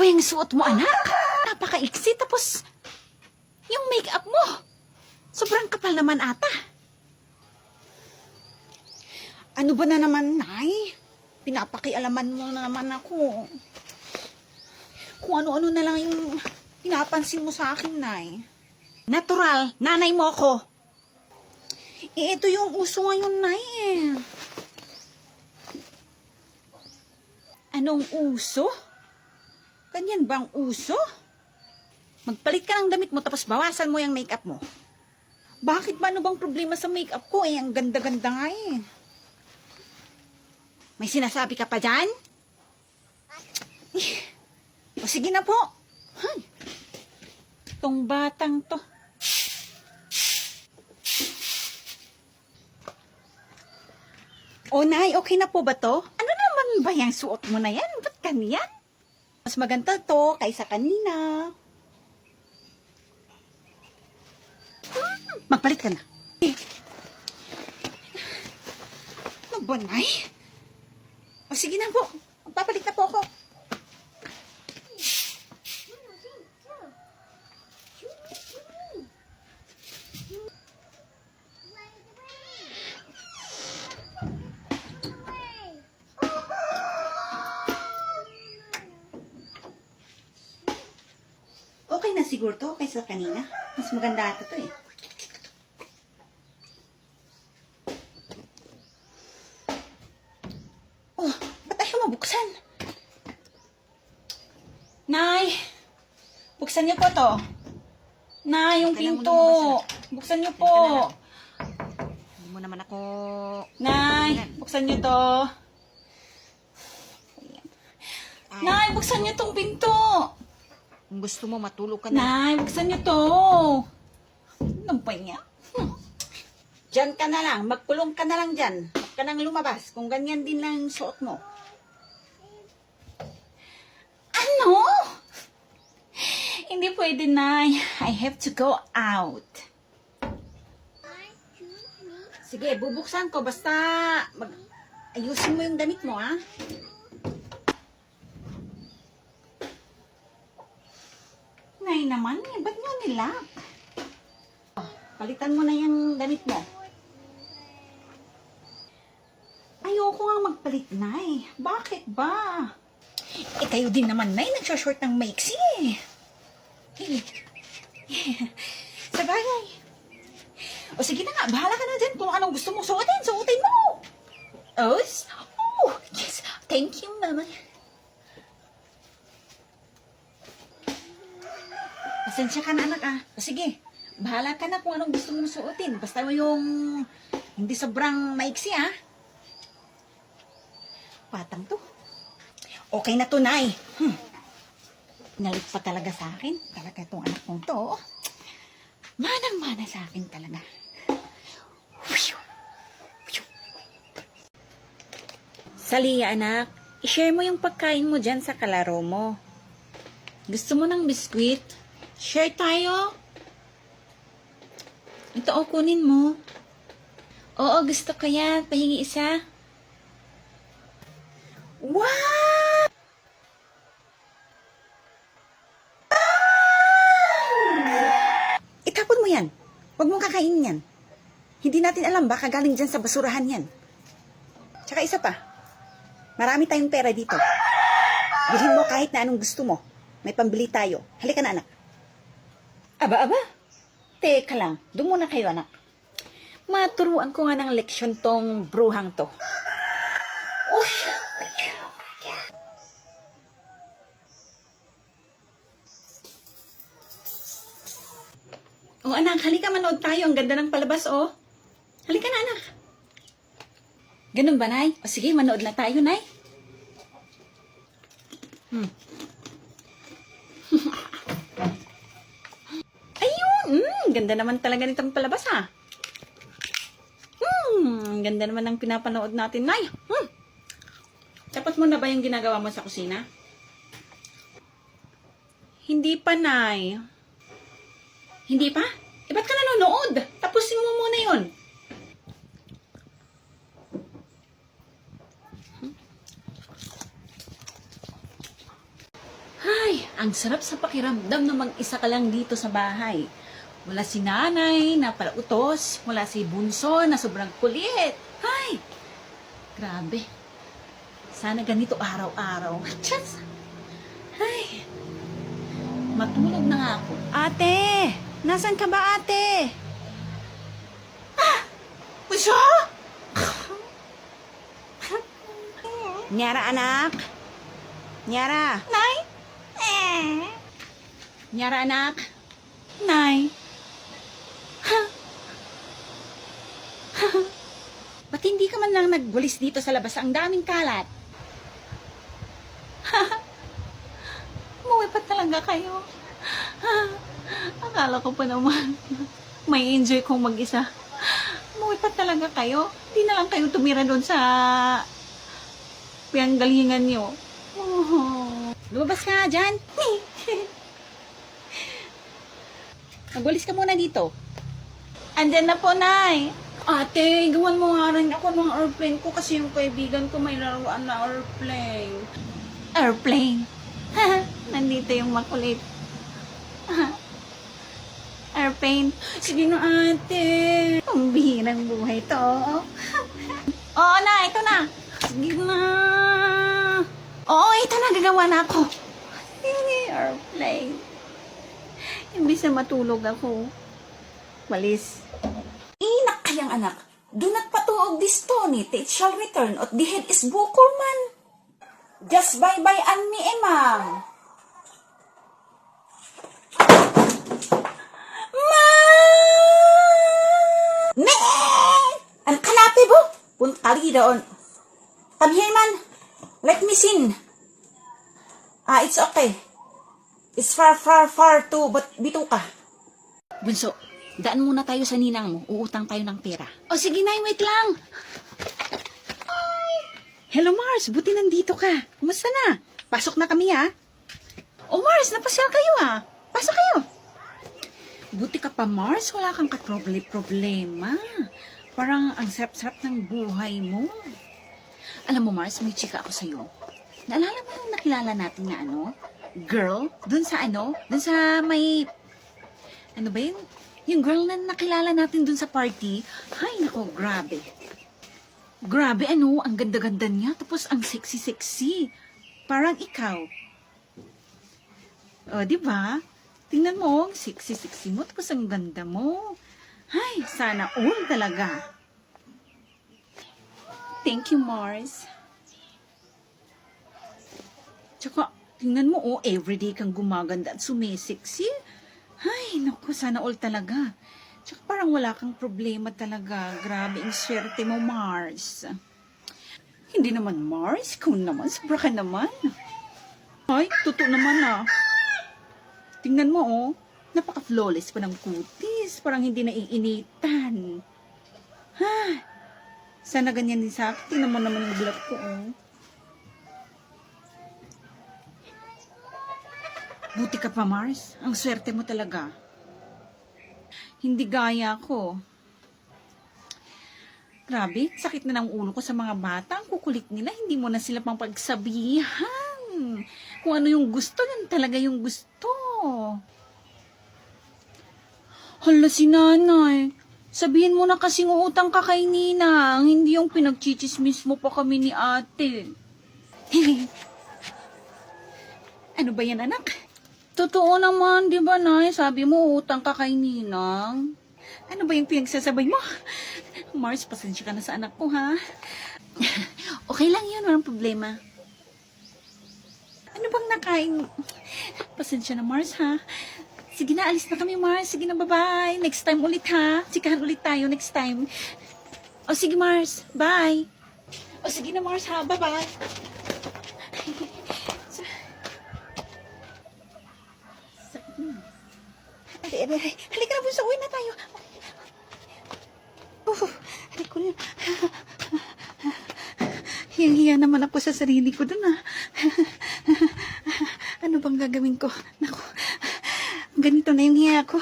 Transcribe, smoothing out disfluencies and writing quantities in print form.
ba yung suot mo, anak? Napaka-iksi, tapos yung make-up mo. Sobrang kapal naman ata. Ano ba na naman, Nay? Pinapakialaman mo na naman ako. Kung ano-ano na lang yung pinapansin mo sa akin, Nay. Natural, nanay mo ako. Ito yung uso ngayon, Nay. Anong uso? Ganyan bang uso? Magpalit ka ng damit mo tapos bawasan mo yung make-up mo. Bakit ba ano bang problema sa makeup ko? Ang ganda-ganda nga eh. May sinasabi ka pa dyan? O sige na po. Hay, tong batang to. O Nay, okay na po ba to? Ano naman ba yung suot mo na yan? Ba't ganyan? Mas maganda to kaysa kanina. Magpalit ka na. Ano ba, Nay? O sige na po. Magpapalit na po ako. Okay na siguro to kaysa kanina. Mas maganda ito to eh. Oh, ba't ayaw mabuksan? Nay, buksan niyo po to. Nay, yung Kailangan mo pinto. lumabas Buksan niyo po. Hindi mo naman ako... Nay, buksan niyo to. Nay, buksan niyo tong pinto. Kung gusto mo, matulog ka na. Nay, buksan niyo to. Ano ba niya? Diyan ka na lang. Magpulong ka na lang dyan. Huwag ka nang lumabas. Kung ganyan din lang yung suot mo. Ano? Hindi pwede, Nay. I have to go out. Sige, bubuksan ko. Basta ayusin mo yung damit mo, ha? Nay naman, ba't nyo nilak? Palitan mo na yung damit mo. Ayoko nga magpalit, Nay. Bakit ba? Eh, kayo din naman, Nay. Nagsashort ng maiksi, eh. Sa bagay. O sige na nga, bahala ka na dyan. Kung anong gusto mo suotin, suotin mo. Oh, yes. Thank you, Mama. Pasensya ka na, anak, ah. O sige, bahala ka na kung anong gusto mong suotin. Basta mo yung hindi sobrang maiksi, ah. Patang to. Okay na to, Nay. Nalit pa talaga sa akin. Talaga itong anak kong to. Oh. Manang-mana sa akin talaga. Saliya, anak. I-share mo yung pagkain mo dyan sa kalaro mo. Gusto mo ng biskwit? Share tayo. Ito, o, kunin mo. Oo, gusto ko yan. Pahingi isa. Wow! Itapon mo yan. Huwag mong kakainin yan. Hindi natin alam, baka galing dyan sa basurahan yan. Tsaka isa pa, marami tayong pera dito. Bilhin mo kahit na anong gusto mo. May pambili tayo. Halika na, anak. Aba. Teka lang. Doon muna kayo, anak. Maturuan ko nga ng leksyon tong bruhang to. Oh, anak, halika, manood tayo. Ang ganda ng palabas, oh. Halika na, anak. Ganun ba, Nay? O sige, manood na tayo, Nay. Ayun! Ganda naman talaga nitong palabas, ha? Ganda naman ng pinapanood natin, Nay. Tapos mo na ba yung ginagawa mo sa kusina? Hindi pa, Nay. Hindi pa? Eh, ba't ka nanonood? Tapusin mo muna yun. Ay, Ang sarap sa pakiramdam na mag-isa ka lang dito sa bahay. Wala si nanay na palautos, wala si bunso na sobrang kulit. Ay, grabe. Sana ganito araw-araw. Tiyas! Ay, matulog na nga ako. Ate! Nasaan ka ba, ate? Bunso! Nyara, anak? Nyara? Nay? Nyara, anak? Nay? Ba't hindi ka man lang nagwalis dito sa labas? Ang daming kalat. Umuwi pa talaga kayo. Akala ko pa naman, may enjoy kong mag-isa. Umuwi pa talaga kayo. Di na lang kayo tumira doon sa pinanggalingan nyo. Oh. Lumabas ka nga dyan. Magwalis ka muna dito. Andyan na po, Nay. Ate, gawan mo nga rin ako ng airplane ko kasi yung kaibigan ko may laruan na airplane. Airplane? Nandito yung makulit. Airplane? Sige na, ate. Ang bihirang buhay to. Oo na, ito na. Sige na. Oo, ito na. Gagawa na ako. Airplane. Imbis na matulog ako. Walis. Inak kayang anak. Do not patuog this stone, it shall return, at the head is bukol man. Just bye-bye an mi emang. Ma! Ne! Ang kanape bo? Puntali doon. Come here man. Let me sin. It's okay. It's far, far, far too, but bituka. Bunso, daan muna tayo sa ninang mo. Uutang tayo ng pera. O sige, Nay, wait lang. Hello Mars, buti nandito ka. Kumusta na? Pasok na kami ha. O Mars, napasyal kayo Pasok kayo. Buti ka pa Mars, wala kang kaproblema. Parang ang sarap-sarap ng buhay mo. Alam mo, Mars, may chika ako sa'yo. Naalala mo yung nakilala natin na girl? Dun sa may... Ano ba yun? Yung girl na nakilala natin dun sa party. Ay, nako, grabe. Grabe, ang ganda-ganda niya. Tapos, ang sexy-sexy. Parang ikaw. O, di ba? Tingnan mo, ang sexy-sexy mo. Tapos, ang ganda mo. Ay, sana all talaga. Thank you, Mars. Tsaka, tingnan mo, everyday kang gumaganda at sumisexy. Ay, naku, sana all talaga. Tsaka parang wala kang problema talaga. Grabe, ang swerte mo, Mars. Hindi naman, Mars. Ikaw naman, sobra ka naman. Ay, totoo naman Tingnan mo, napaka-flawless pa ng kutis. Parang hindi naiinitan. Sana ganyan din sa akin. Tingnan mo naman yung bulat ko, Buti ka pa, Mars. Ang swerte mo talaga. Hindi gaya ko. Grabe, sakit na ng ulo ko sa mga bata. Ang kukulit nila, hindi mo na sila pang pagsabihan. Kung ano yung gusto, yun talaga yung gusto. Hala, si nanay. Sabihin mo na kasing uutang ka kay Ninang. Hindi yung pinagchichismis mo pa kami ni ate. Ano ba yan, anak? Totoo naman, di ba, Nay? Sabi mo, utang ka kay Ninang. Ano ba yung pinagsasabay mo? Mars, pasensya ka na sa anak ko, ha? Okay lang yun, walang problema. Ano bang nakain? Pasensya na, Mars, ha? Sige na, alis na kami, Mars. Sige na, bye-bye. Next time ulit, ha? Sikahan ulit tayo next time. O, sige, Mars. Bye. O, sige na, Mars, ha? Bye-bye. Halika na, Bunso. Uwi na tayo. Halika na. Hiyang-hiya naman ako sa sarili ko dun, Ano bang gagawin ko? Naku, ganito na yung hiya ko.